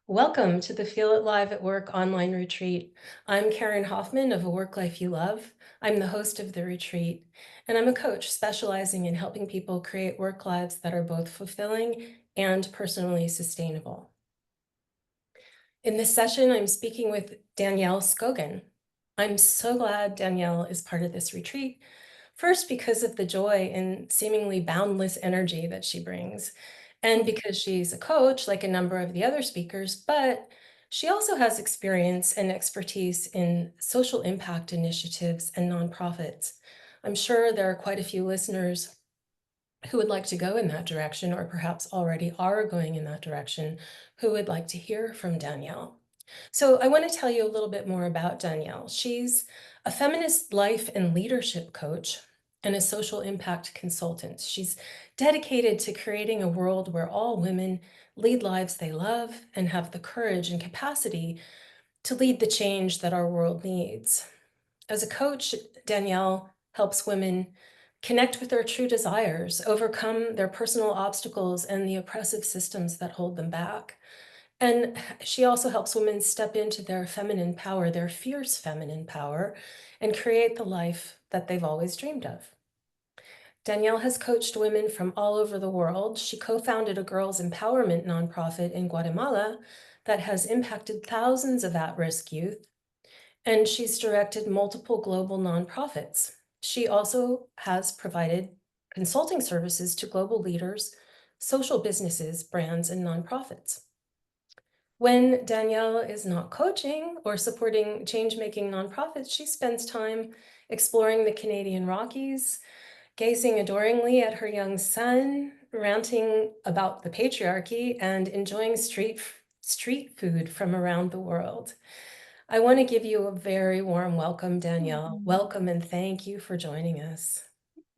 Welcome to the Feel It Live at Work online retreat. I'm Karen Hoffman of A Work Life You Love. I'm the host of the retreat, and I'm a coach specializing in helping people create work lives that are both fulfilling and personally sustainable. In this session, I'm speaking with Danielle Skogen. I'm so glad Danielle is part of this retreat. First, because of the joy and seemingly boundless energy that she brings, and because she's a coach like a number of the other speakers, but she also has experience and expertise in social impact initiatives and nonprofits. I'm sure there are quite a few listeners who would like to go in that direction, or perhaps already are going in that direction, who would like to hear from Danielle. So I want to tell you a little bit more about Danielle. She's a feminist life and leadership coach and a social impact consultant. She's dedicated to creating a world where all women lead lives they love and have the courage and capacity to lead the change that our world needs. As a coach, Danielle helps women connect with their true desires, overcome their personal obstacles and the oppressive systems that hold them back. And she also helps women step into their feminine power, their fierce feminine power, and create the life that they've always dreamed of. Danielle has coached women from all over the world. She co-founded a girls' empowerment nonprofit in Guatemala that has impacted thousands of at-risk youth, and she's directed multiple global nonprofits. She also has provided consulting services to global leaders, social businesses, brands, and nonprofits. When Danielle is not coaching or supporting change-making nonprofits, she spends time exploring the Canadian Rockies, gazing adoringly at her young son, ranting about the patriarchy, and enjoying street food from around the world. I want to give you a very warm welcome, Danielle. Mhm. Welcome and thank you for joining us.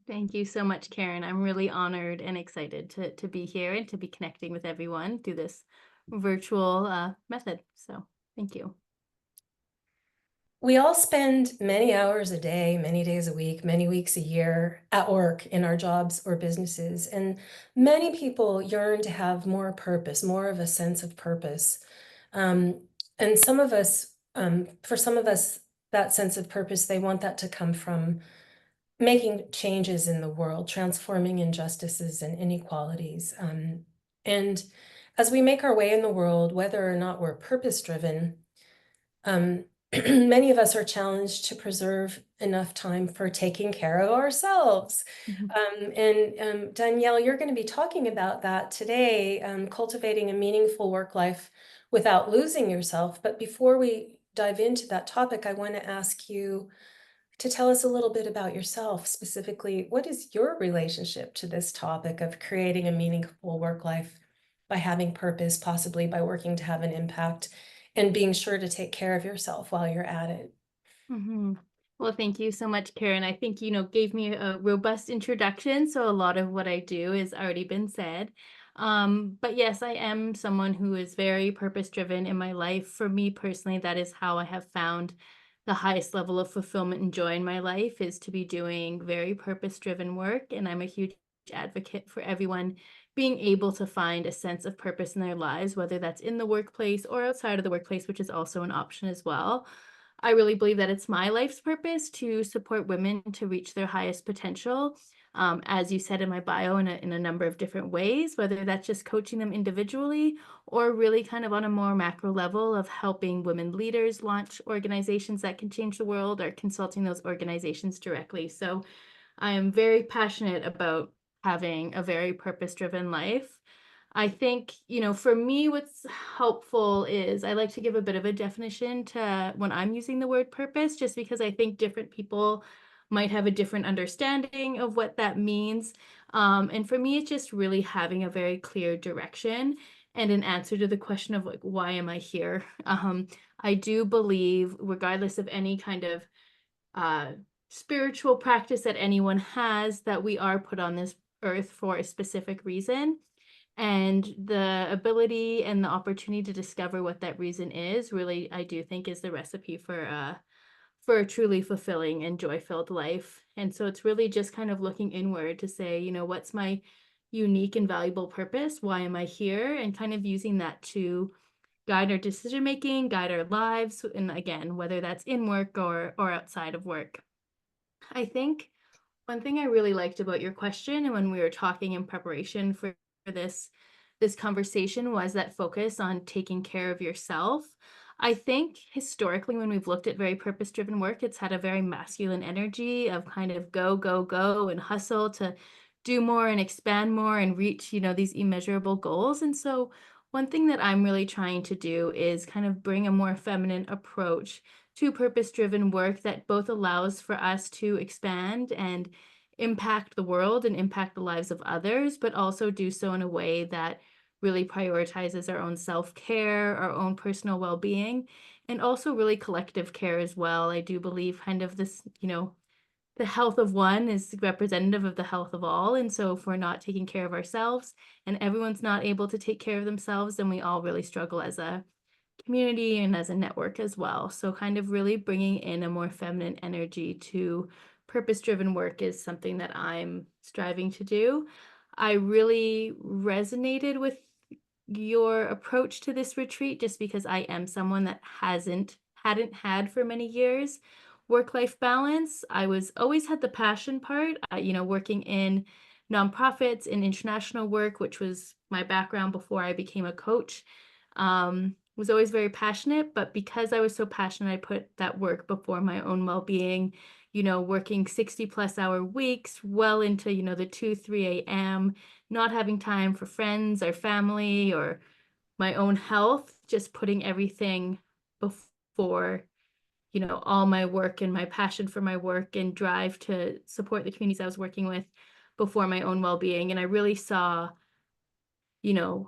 Thank you so much, Karen. I'm really honored and excited to be here and to be connecting with everyone through this virtual method. So thank you. We all spend many hours a day, many days a week, many weeks a year at work in our jobs or businesses. And many people yearn to have more purpose, more of a sense of purpose. Um, and for some of us, that sense of purpose, they want that to come from making changes in the world, transforming injustices and inequalities. And as we make our way in the world, whether or not we're purpose driven, um, many of us are challenged to preserve enough time for taking care of ourselves. Mhm. And Danielle, you're going to be talking about that today, cultivating a meaningful work life without losing yourself. But before we dive into that topic, I want to ask you to tell us a little bit about yourself. Specifically, what is your relationship to this topic of creating a meaningful work life by having purpose, possibly by working to have an impact, and being sure to take care of yourself while you're at it? Mhm. Well, thank you so much, Karen. I think, gave me a robust introduction. So a lot of what I do has already been said. But yes, I am someone who is very purpose driven in my life. For me personally, that is how I have found the highest level of fulfillment and joy in my life is to be doing very purpose driven work. And I'm a huge advocate for everyone being able to find a sense of purpose in their lives, whether that's in the workplace or outside of the workplace, which is also an option as well. I really believe that it's my life's purpose to support women to reach their highest potential. As you said in my bio, in a number of different ways, whether that's just coaching them individually or really kind of on a more macro level of helping women leaders launch organizations that can change the world or consulting those organizations directly. So I am very passionate about having a very purpose driven life. I think, for me, what's helpful is I like to give a bit of a definition to when I'm using the word purpose, just because I think different people might have a different understanding of what that means. And for me, it's just really having a very clear direction and an answer to the question of like, why am I here? I do believe, regardless of any kind of uh, spiritual practice that anyone has, that we are put on this earth for a specific reason. And the ability and the opportunity to discover what that reason is really, I do think, is the recipe for a truly fulfilling and joy-filled life. And so it's really just kind of looking inward to say, what's my unique and valuable purpose? Why am I here? And kind of using that to guide our decision making, guide our lives, and again, whether that's in work or outside of work. I think one thing I really liked about your question and when we were talking in preparation for this conversation was that focus on taking care of yourself. I think historically when we've looked at very purpose-driven work, it's had a very masculine energy of kind of go, go, go and hustle to do more and expand more and reach, these immeasurable goals. And so one thing that I'm really trying to do is kind of bring a more feminine approach to purpose-driven work that both allows for us to expand and impact the world and impact the lives of others, but also do so in a way that really prioritizes our own self-care, our own personal well-being, and also really collective care as well. I do believe kind of this, the health of one is representative of the health of all. And so if we're not taking care of ourselves and everyone's not able to take care of themselves, then we all really struggle as a community and as a network as well. So kind of really bringing in a more feminine energy to purpose-driven work is something that I'm striving to do. I really resonated with your approach to this retreat just because I am someone that hadn't had for many years work-life balance. I was always had the passion part, working in nonprofits in international work, which was my background before I became a coach. Was always very passionate, but because I was so passionate, I put that work before my own well-being, working 60 plus hour weeks, well into, the 2, 3 a.m., not having time for friends or family or my own health, just putting everything before, all my work and my passion for my work and drive to support the communities I was working with before my own well-being. And I really saw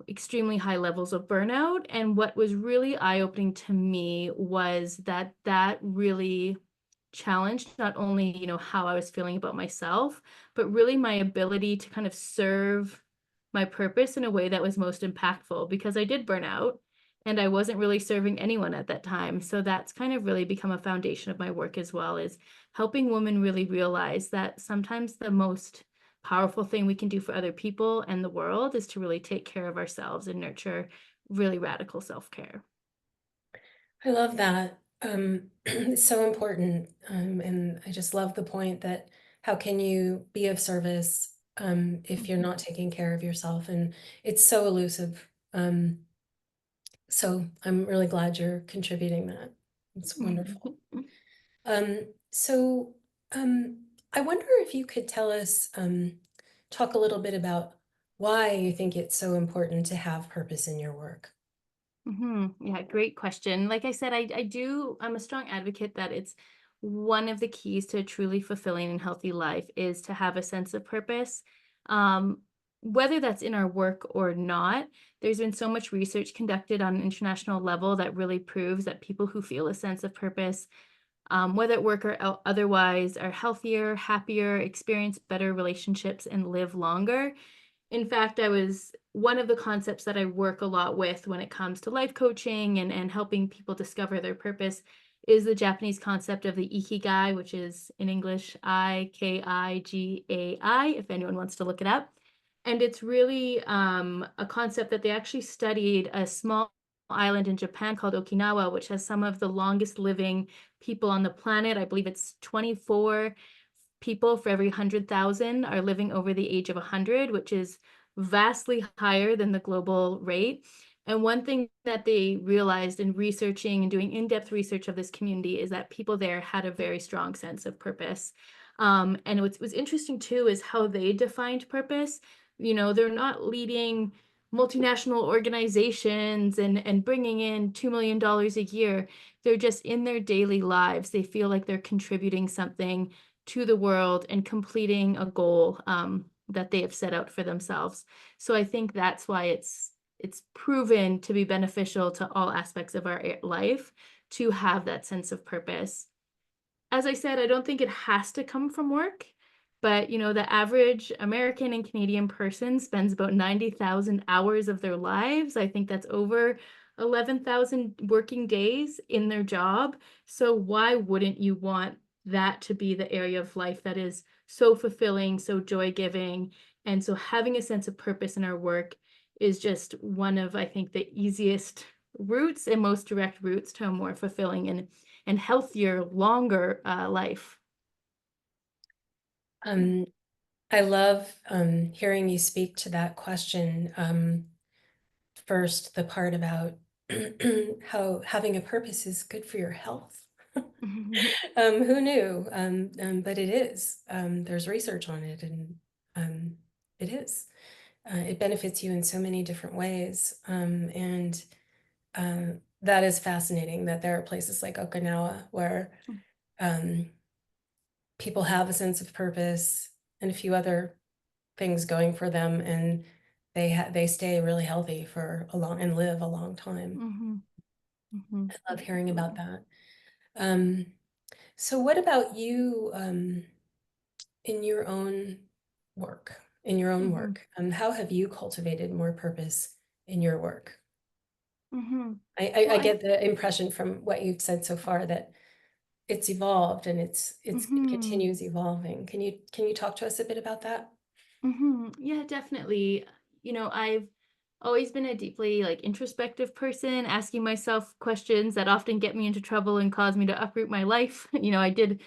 extremely high levels of burnout. And what was really eye-opening to me was that really challenged not only, how I was feeling about myself, but really my ability to kind of serve my purpose in a way that was most impactful because I did burn out and I wasn't really serving anyone at that time. So that's kind of really become a foundation of my work as well, is helping women really realize that sometimes the most powerful thing we can do for other people and the world is to really take care of ourselves and nurture really radical self-care. I love that. It's so important. And I just love the point that how can you be of service if you're not taking care of yourself? And it's so elusive. So I'm really glad you're contributing that. It's wonderful. So I wonder if you could tell us, talk a little bit about why you think it's so important to have purpose in your work. Yeah, great question. Like I said, I'm a strong advocate that it's one of the keys to a truly fulfilling and healthy life is to have a sense of purpose. Um, whether that's in our work or not, there's been so much research conducted on an international level that really proves that people who feel a sense of purpose, whether at work or otherwise, are healthier, happier, experience better relationships, and live longer. In fact, I was one of the concepts that I work a lot with when it comes to life coaching and helping people discover their purpose is the Japanese concept of the ikigai, which is in English Ikigai, if anyone wants to look it up. And it's really a concept that they actually studied a small island in Japan called Okinawa, which has some of the longest living people on the planet. I believe it's 24 people for every 100,000 are living over the age of 100, which is vastly higher than the global rate. And one thing that they realized in researching and doing in-depth research of this community is that people there had a very strong sense of purpose. And what was interesting too is how they defined purpose. They're not leading multinational organizations and bringing in $2 million a year. They're just in their daily lives. They feel like they're contributing something to the world and completing a goal that they have set out for themselves. So I think that's why it's proven to be beneficial to all aspects of our life to have that sense of purpose. As I said, I don't think it has to come from work, but the average American and Canadian person spends about 90,000 hours of their lives. I think that's over 11,000 working days in their job. So why wouldn't you want that to be the area of life that is so fulfilling, so joy-giving? And so having a sense of purpose in our work is just one of, I think, the easiest routes and most direct routes to a more fulfilling and healthier, longer life. Um, I love hearing you speak to that question. First, the part about how having a purpose is good for your health. Who knew? But it is. There's research on it, and um, it is. It benefits you in so many different ways. And that is fascinating that there are places like Okinawa where um, people have a sense of purpose and a few other things going for them, and they stay really healthy for a long and live a long time. Mhm, mhm, I love hearing about absolutely. that. Um, so what about you in your own work? In your own Mhm, work, how have you cultivated more purpose in your work? mhm. I Well, I get the impression from what you've said so far that it's evolved and it mhm, continues evolving. Can you talk to us a bit about that? mhm. Yeah, definitely. I've always been a deeply like introspective person, asking myself questions that often get me into trouble and cause me to uproot my life. I did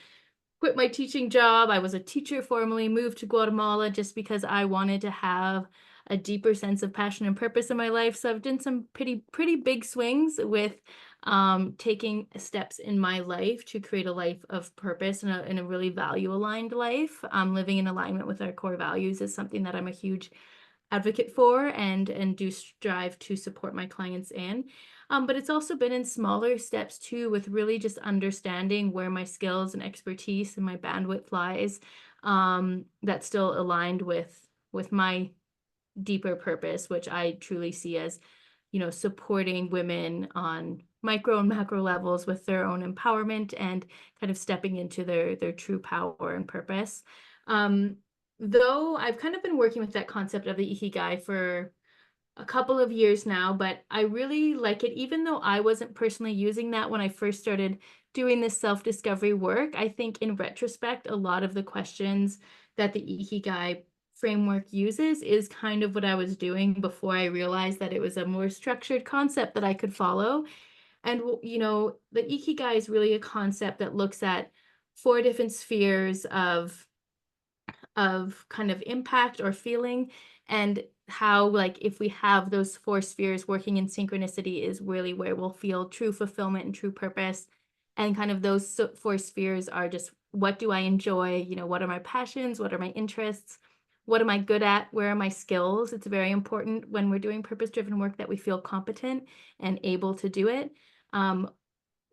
quit my teaching job. I was a teacher formerly, moved to Guatemala just because I wanted to have a deeper sense of passion and purpose in my life. So I've done some pretty big swings with taking steps in my life to create a life of purpose and a really value aligned life. Living in alignment with our core values is something that I'm a huge advocate for and do strive to support my clients in. But it's also been in smaller steps too, with really just understanding where my skills and expertise and my bandwidth lies. That's still aligned with my deeper purpose, which I truly see as, supporting women on micro and macro levels with their own empowerment and kind of stepping into their true power and purpose. Um, though I've kind of been working with that concept of the ikigai for a couple of years now, but I really like it. Even though I wasn't personally using that when I first started doing this self-discovery work, I think in retrospect, a lot of the questions that the Ikigai framework uses is kind of what I was doing before I realized that it was a more structured concept that I could follow. And, the Ikigai is really a concept that looks at four different spheres of kind of impact or feeling, and how like if we have those four spheres working in synchronicity is really where we'll feel true fulfillment and true purpose. And kind of those four spheres are just, what do I enjoy, what are my passions, what are my interests, what am I good at, where are my skills. It's very important when we're doing purpose driven work that we feel competent and able to do it.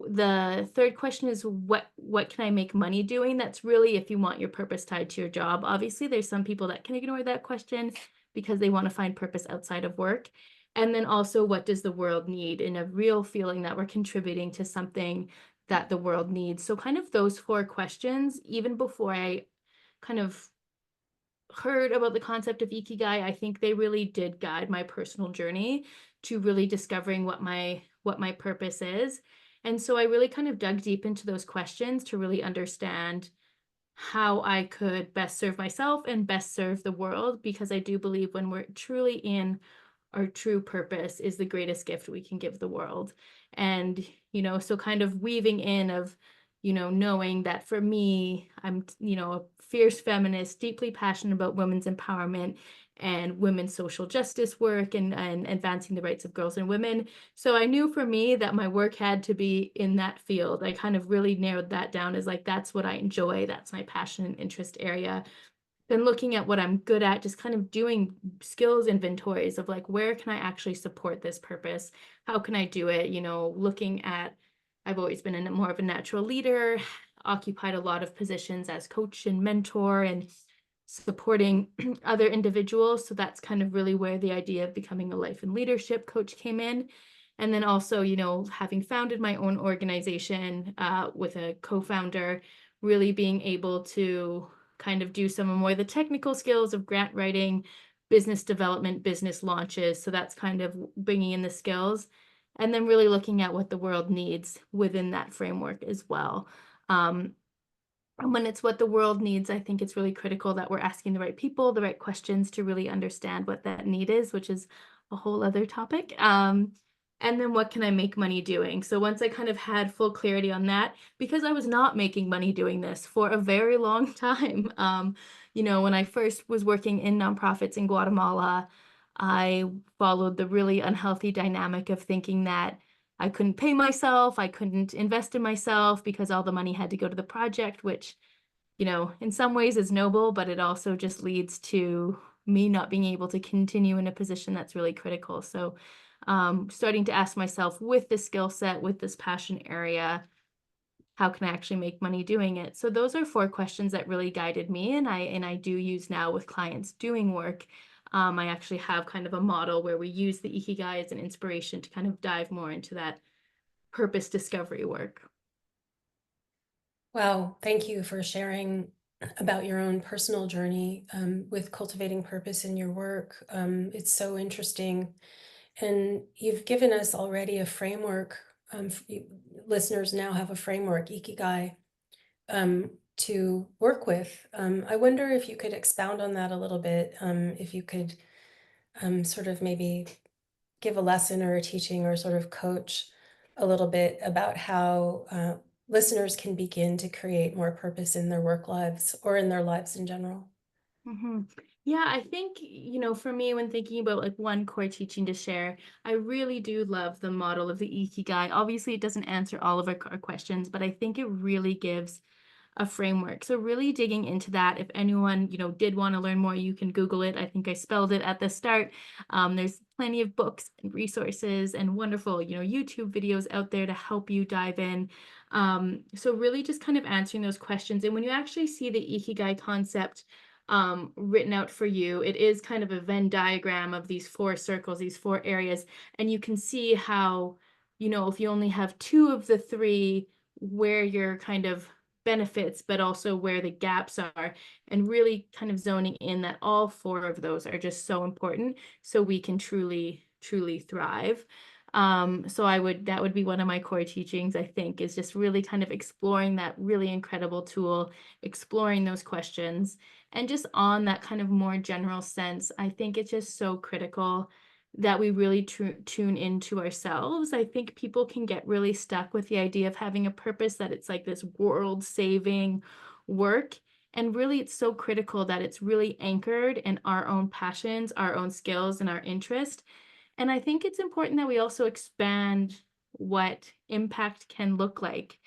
The third question is, what can I make money doing? That's really if you want your purpose tied to your job. Obviously, there's some people that can ignore that question because they want to find purpose outside of work. And then also, what does the world need, in a real feeling that we're contributing to something that the world needs. So kind of those four questions, even before I kind of heard about the concept of ikigai, I think they really did guide my personal journey to really discovering what my purpose is. And so I really kind of dug deep into those questions to really understand how I could best serve myself and best serve the world, because I do believe when we're truly in our true purpose is the greatest gift we can give the world. And, so kind of weaving in of, knowing that for me, I'm, a fierce feminist, deeply passionate about women's empowerment and women's social justice work and advancing the rights of girls and women. So I knew for me that my work had to be in that field. I kind of really narrowed that down as like, that's what I enjoy. That's my passion and interest area. Then looking at what I'm good at, just kind of doing skills inventories of like, where can I actually support this purpose? How can I do it? Looking at, I've always been more of a natural leader, occupied a lot of positions as coach and mentor and supporting other individuals. So that's kind of really where the idea of becoming a life and leadership coach came in. And then also, having founded my own organization with a co-founder, really being able to kind of do some more of the technical skills of grant writing, business development, business launches. So that's kind of bringing in the skills and then really looking at what the world needs within that framework as well. Um, and when it's what the world needs, I think it's really critical that we're asking the right people, the right questions to really understand what that need is, which is a whole other topic. And then what can I make money doing? So once I kind of had full clarity on that, because I was not making money doing this for a very long time. When I first was working in nonprofits in Guatemala, I followed the really unhealthy dynamic of thinking that I couldn't pay myself, I couldn't invest in myself because all the money had to go to the project, which, in some ways is noble, but it also just leads to me not being able to continue in a position that's really critical. So, starting to ask myself, with this skill set, with this passion area, how can I actually make money doing it? So those are four questions that really guided me, and I do use now with clients doing work. I actually have kind of a model where we use the ikigai as an inspiration to kind of dive more into that purpose discovery work. Wow, thank you for sharing about your own personal journey with cultivating purpose in your work. It's so interesting. And you've given us already a framework. Listeners now have a framework, Ikigai, to work with. I wonder if you could expound on that a little bit, if you could sort of maybe give a lesson or a teaching or sort of coach a little bit about how listeners can begin to create more purpose in their work lives or in their lives in general. hmm Yeah, I think, for me, when thinking about like one core teaching to share, I really do love the model of the Ikigai. Obviously, it doesn't answer all of our questions, but I think it really gives a framework. So really digging into that. If anyone, did want to learn more, you can Google it. I think I spelled it at the start. There's plenty of books and resources and wonderful, YouTube videos out there to help you dive in. So really just kind of answering those questions. And when you actually see the Ikigai concept written out for you, it is kind of a Venn diagram of these four circles, these four areas. And you can see how, if you only have two of the three, where you're kind of benefits, but also where the gaps are, and really kind of zoning in that all four of those are just so important so we can truly, truly thrive. So that would be one of my core teachings, I think, is just really kind of exploring that really incredible tool, exploring those questions, and just on that kind of more general sense, I think it's just so critical that we really tune into ourselves. I think people can get really stuck with the idea of having a purpose, that it's like this world saving work. And really, it's so critical that it's really anchored in our own passions, our own skills, and our interest. And I think it's important that we also expand what impact can look like.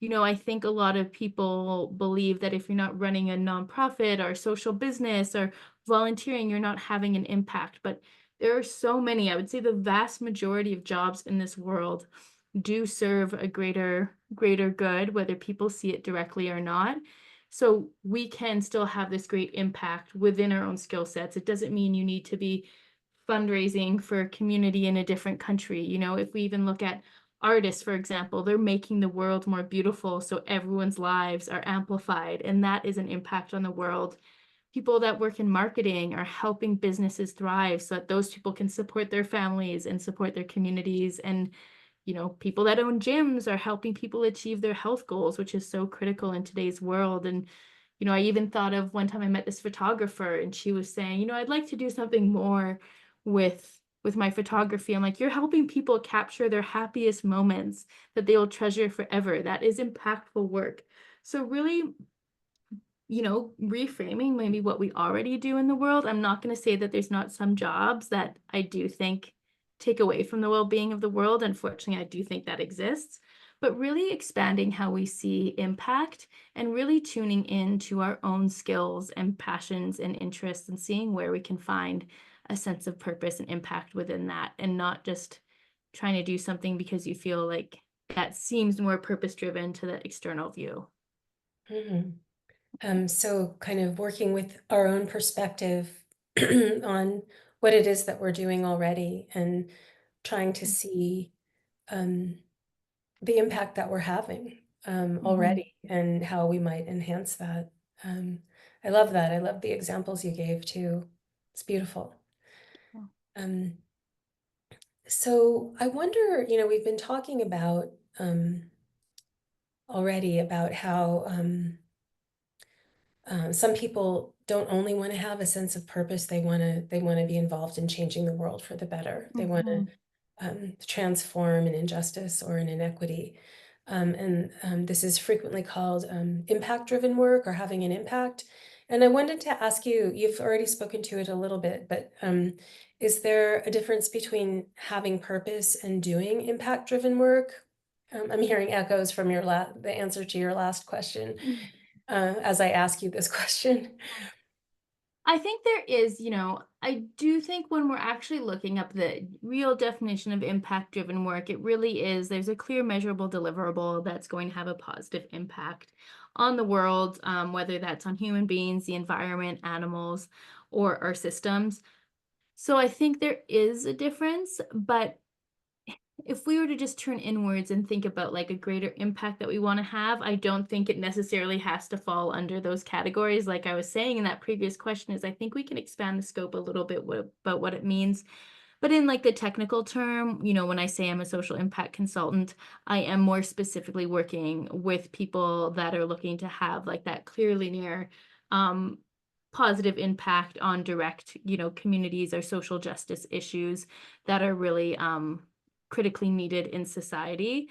I think a lot of people believe that if you're not running a nonprofit or social business or volunteering, you're not having an impact. But there are so many, I would say the vast majority of jobs in this world do serve a greater good, whether people see it directly or not. So we can still have this great impact within our own skill sets. It doesn't mean you need to be fundraising for a community in a different country. If we even look at artists, for example, they're making the world more beautiful so everyone's lives are amplified, and that is an impact on the world. People that work in marketing are helping businesses thrive so that those people can support their families and support their communities. And people that own gyms are helping people achieve their health goals, which is so critical in today's world. And I even thought of one time I met this photographer, and she was saying, I'd like to do something more with my photography. I'm like, you're helping people capture their happiest moments that they will treasure forever. That is impactful work. So really, reframing maybe what we already do in the world. I'm not going to say that there's not some jobs that I do think take away from the well-being of the world. Unfortunately, I do think that exists, but really expanding how we see impact and really tuning into our own skills and passions and interests and seeing where we can find a sense of purpose and impact within that, and not just trying to do something because you feel like that seems more purpose driven to the external view. Mhm. So kind of working with our own perspective on what it is that we're doing already and trying to see um, the impact that we're having Mhm. already and how we might enhance that. Um, I love that. I love the examples you gave too. It's beautiful. Um, so I wonder, we've been talking about already about how some people don't only want to have a sense of purpose, they want to be involved in changing the world for the better. They want to Mhm. transform an injustice or an inequity. This is frequently called impact-driven work or having an impact. And I wanted to ask you, you've already spoken to it a little bit, but is there a difference between having purpose and doing impact-driven work? I'm hearing echoes from the answer to your last question as I ask you this question. I think there is, I do think when we're actually looking up the real definition of impact driven work, it really is, there's a clear, measurable deliverable that's going to have a positive impact on the world, whether that's on human beings, the environment, animals, or our systems. So I think there is a difference, but if we were to just turn inwards and think about like a greater impact that we want to have, I don't think it necessarily has to fall under those categories. Like I was saying in that previous question, is I think we can expand the scope a little bit about what it means. But in like the technical term, when I say I'm a social impact consultant, I am more specifically working with people that are looking to have like that clear linear um, positive impact on direct, communities or social justice issues that are really critically needed in society.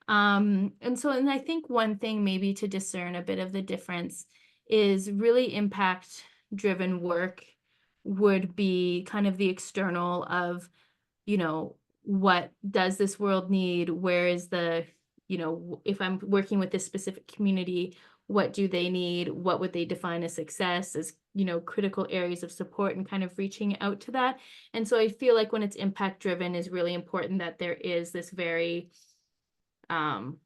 And I think one thing maybe to discern a bit of the difference is really impact driven work would be kind of the external of, what does this world need? Where is if I'm working with this specific community, what do they need? What would they define as success, as, critical areas of support, and kind of reaching out to that. And so I feel like when it's impact driven is really important that there is this very um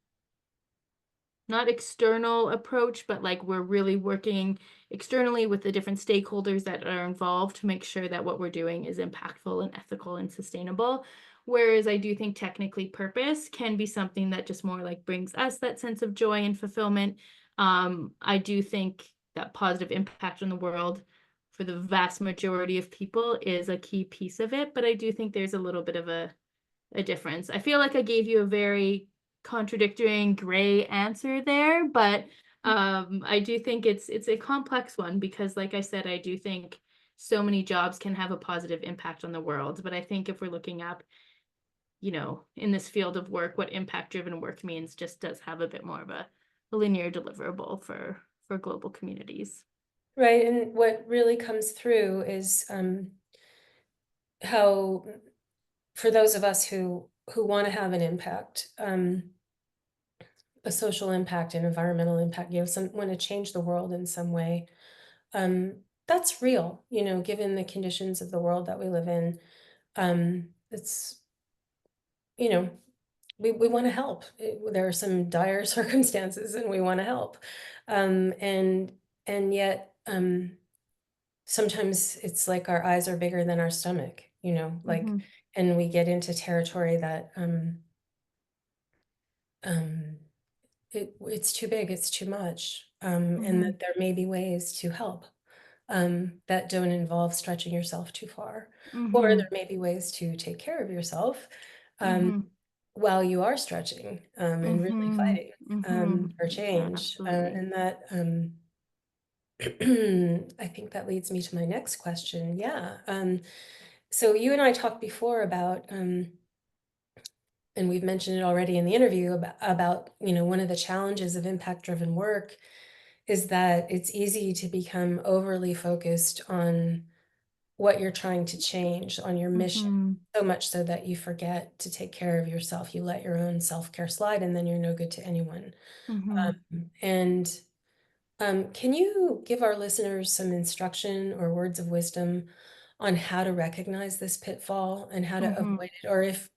not external approach, but like we're really working externally with the different stakeholders that are involved to make sure that what we're doing is impactful and ethical and sustainable. Whereas I do think technically purpose can be something that just more like brings us that sense of joy and fulfillment. I do think that positive impact on the world for the vast majority of people is a key piece of it, but I do think there's a little bit of a difference. I feel like I gave you a very contradictory gray answer there, but I do think it's a complex one because like I said, I do think so many jobs can have a positive impact on the world. But I think if we're looking up, in this field of work, what impact driven work means just does have a bit more of a linear deliverable for global communities. Right, and what really comes through is how for those of us who want to have an impact, a social impact, an environmental impact, some want to change the world in some way. That's real, given the conditions of the world that we live in. It's you know we want to help. There are some dire circumstances, and we want to help, um, and and yet sometimes it's like our eyes are bigger than our stomach, like, Mm-hmm, and we get into territory that um, it's too big, it's too much, and mm-hmm, that there may be ways to help that don't involve stretching yourself too far, or mm-hmm, there may be ways to take care of yourself um, mm-hmm, while you are stretching and really mm-hmm, fighting mm-hmm. for Yeah, change, absolutely. and that I think that leads me to my next question. Yeah. So you and I talked before about, and we've mentioned it already in the interview about one of the challenges of impact-driven work is that it's easy to become overly focused on what you're trying to change, on your mission, Mm-hmm. so much so that you forget to take care of yourself. You let your own self-care slide, and then you're no good to anyone. Mhm, And can you give our listeners some instruction or words of wisdom on how to recognize this pitfall and how to mhm, avoid it, or if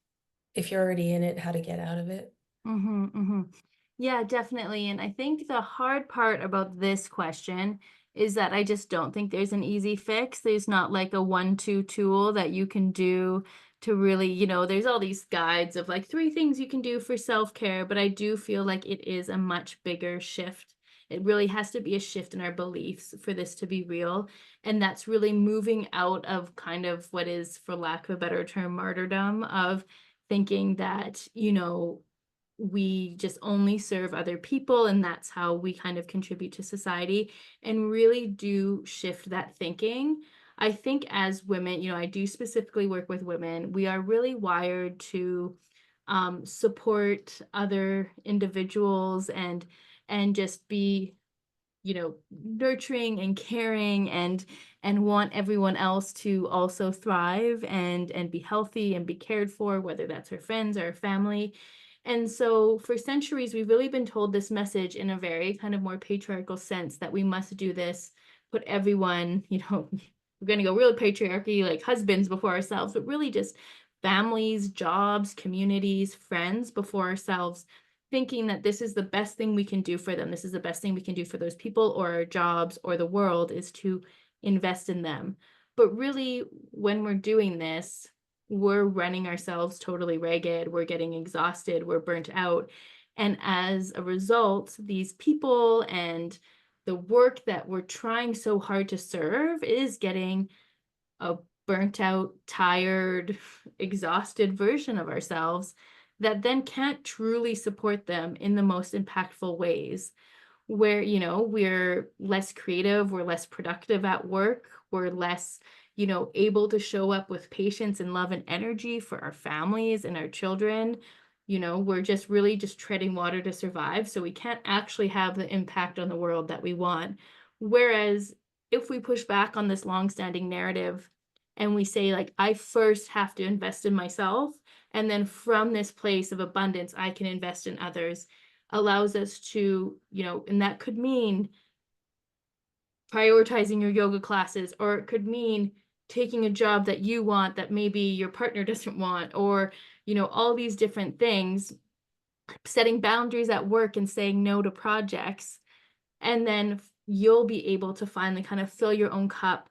you're already in it, how to get out of it? mhm, mhm. Yeah, definitely. And I think the hard part about this question is that I just don't think there's an easy fix. There's not like a 1-2 tool that you can do to really, there's all these guides of like 3 things you can do for self-care, but I do feel like it is a much bigger shift. It really has to be a shift in our beliefs for this to be real. And that's really moving out of kind of what is, for lack of a better term, martyrdom of thinking that, we just only serve other people and that's how we kind of contribute to society, and really do shift that thinking. I think as women, I do specifically work with women, we are really wired to support other individuals and just be nurturing and caring and want everyone else to also thrive and be healthy and be cared for, whether that's our friends or our family. And so for centuries we've really been told this message in a very kind of more patriarchal sense that we must do this, put everyone, we're going to go real patriarchy, like husbands before ourselves, but really just families, jobs, communities, friends before ourselves, thinking that this is the best thing we can do for them. This is the best thing we can do for those people or our jobs or the world, is to invest in them. But really, when we're doing this, we're running ourselves totally ragged. We're getting exhausted. We're burnt out. And as a result, these people and the work that we're trying so hard to serve is getting a burnt out, tired, exhausted version of ourselves that then can't truly support them in the most impactful ways, where we're less creative, we're less productive at work, we're less able to show up with patience and love and energy for our families and our children. We're just really just treading water to survive, so we can't actually have the impact on the world that we want. Whereas if we push back on this long-standing narrative and we say, like, I first have to invest in myself, and then from this place of abundance I can invest in others, allows us to, and that could mean prioritizing your yoga classes, or it could mean taking a job that you want that maybe your partner doesn't want, or, all these different things, setting boundaries at work and saying no to projects. And then you'll be able to finally kind of fill your own cup,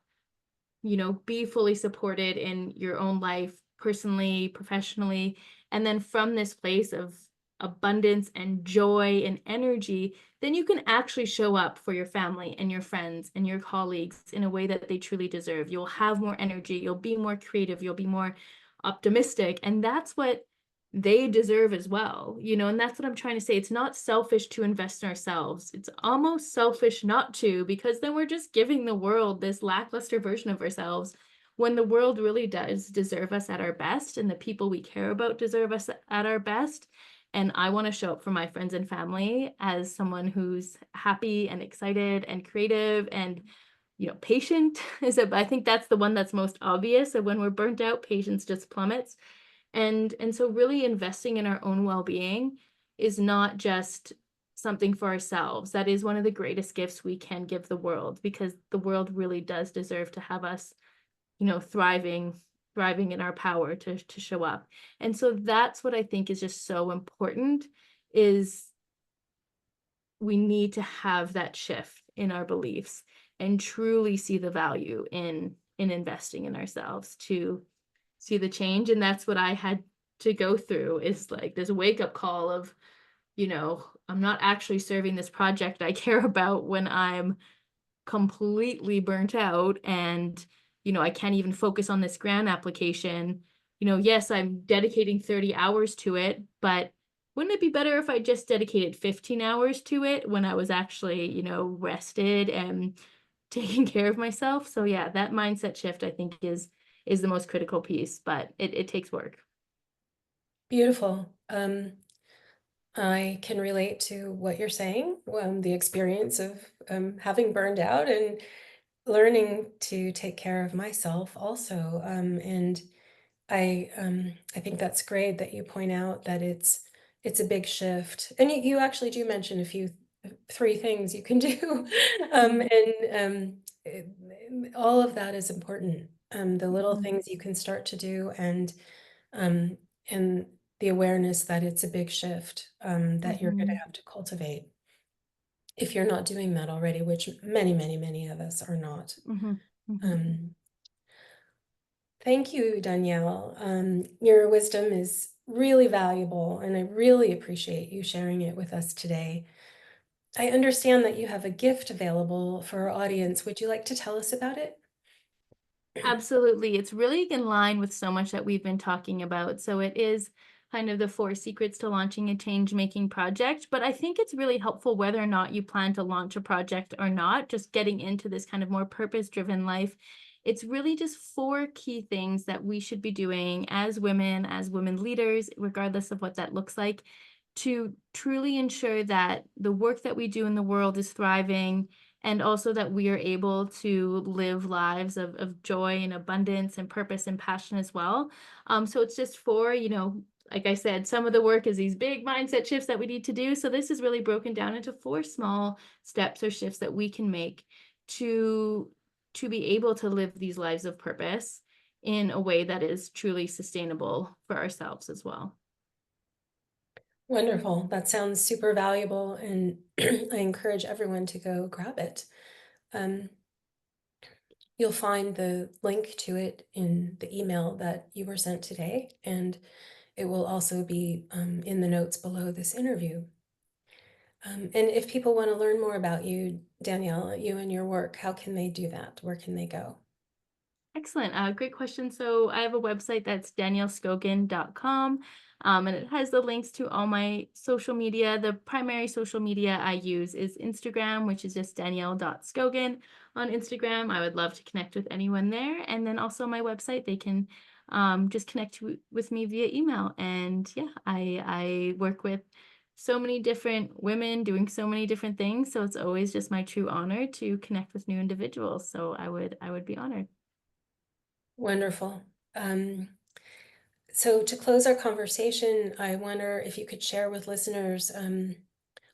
be fully supported in your own life, personally, professionally. And then from this place of abundance and joy and energy, then you can actually show up for your family and your friends and your colleagues in a way that they truly deserve. You'll have more energy, you'll be more creative, you'll be more optimistic. And that's what they deserve as well, and that's what I'm trying to say. It's not selfish to invest in ourselves. It's almost selfish not to, because then we're just giving the world this lackluster version of ourselves, when the world really does deserve us at our best, and the people we care about deserve us at our best. And I want to show up for my friends and family as someone who's happy and excited and creative and patient. I think that's the one that's most obvious. And when we're burnt out, patience just plummets. And so really investing in our own well-being is not just something for ourselves. That is one of the greatest gifts we can give the world, because the world really does deserve to have us, thriving in our power to show up. And so that's what I think is just so important, is we need to have that shift in our beliefs and truly see the value in investing in ourselves to see the change. And that's what I had to go through, is like this wake up call of, I'm not actually serving this project I care about when I'm completely burnt out, and, I can't even focus on this grant application. Yes, I'm dedicating 30 hours to it, but wouldn't it be better if I just dedicated 15 hours to it when I was actually, rested and taking care of myself? So yeah, that mindset shift I think is the most critical piece, but it takes work. Beautiful. I can relate to what you're saying, the experience of having burned out and learning to take care of myself also. And I think that's great that you point out that it's a big shift. And you actually do mention three things you can do. Mhm, All of that is important. The little mhm, things you can start to do, um, and the awareness that it's a big shift, that you're going to mhm, have to cultivate if you're not doing that already, which many, many, many of us are not. mhm, mhm. Um, Thank you, Danielle. Your wisdom is really valuable, and I really appreciate you sharing it with us today. I understand that you have a gift available for our audience. Would you like to tell us about it? Absolutely. It's really in line with so much that we've been talking about. So it is kind of the 4 secrets to launching a change-making project. But I think it's really helpful whether or not you plan to launch a project or not, just getting into this kind of more purpose-driven life, It's really just four key things that we should be doing as women leaders, regardless of what that looks like, to truly ensure that the work that we do in the world is thriving, and also that we are able to live lives of joy and abundance and purpose and passion as well. So it's just four, like I said, some of the work is these big mindset shifts that we need to do. So this is really broken down into four small steps or shifts that we can make to be able to live these lives of purpose in a way that is truly sustainable for ourselves as well. Wonderful. That sounds super valuable, and I encourage everyone to go grab it. Um, you'll find the link to it in the email that you were sent today, and it will also be in the notes below this interview. And if people want to learn more about you, Danielle, you and your work, how can they do that? Where can they go? Excellent. Great question. So I have a website that's danielleskogen.com. And it has the links to all my social media. The primary social media I use is Instagram, which is just danielle.skogen on Instagram. I would love to connect with anyone there. And then also my website, they can just connect with me via email. And yeah, I work with so many different women doing so many different things. So it's always just my true honor to connect with new individuals. So I would be honored. Wonderful. So to close our conversation, I wonder if you could share with listeners,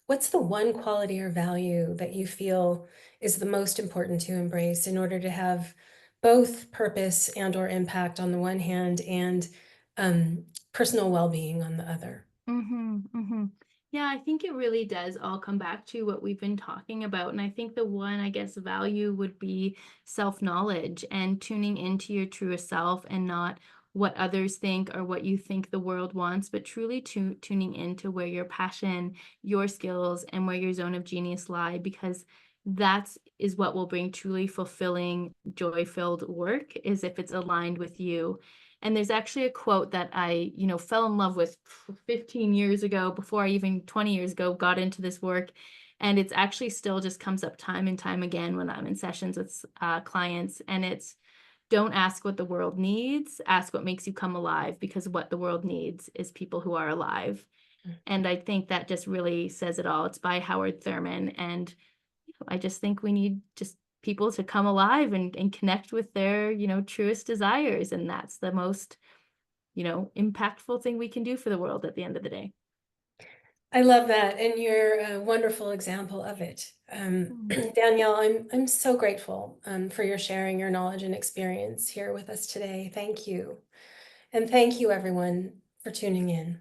what's the one quality or value that you feel is the most important to embrace in order to have both purpose and or impact on the one hand and personal well-being on the other? Mhm, mhm. Yeah, I think it really does all come back to what we've been talking about. And I think the one, I guess, value would be self-knowledge and tuning into your truest self and not what others think or what you think the world wants, but truly tuning into where your passion, your skills, and where your zone of genius lie, because that's is what will bring truly fulfilling, joy-filled work, is if it's aligned with you. And there's actually a quote that I, fell in love with 15 years ago, before I even 20 years ago got into this work. And it's actually still just comes up time and time again when I'm in sessions with clients. And it's, don't ask what the world needs, ask what makes you come alive, because what the world needs is people who are alive. And I think that just really says it all. It's by Howard Thurman. And I just think we need just people to come alive and connect with their, truest desires. And that's the most, impactful thing we can do for the world at the end of the day. I love that, and you're a wonderful example of it. Mm. Danielle, I'm so grateful for your sharing your knowledge and experience here with us today. Thank you. And thank you, everyone, for tuning in.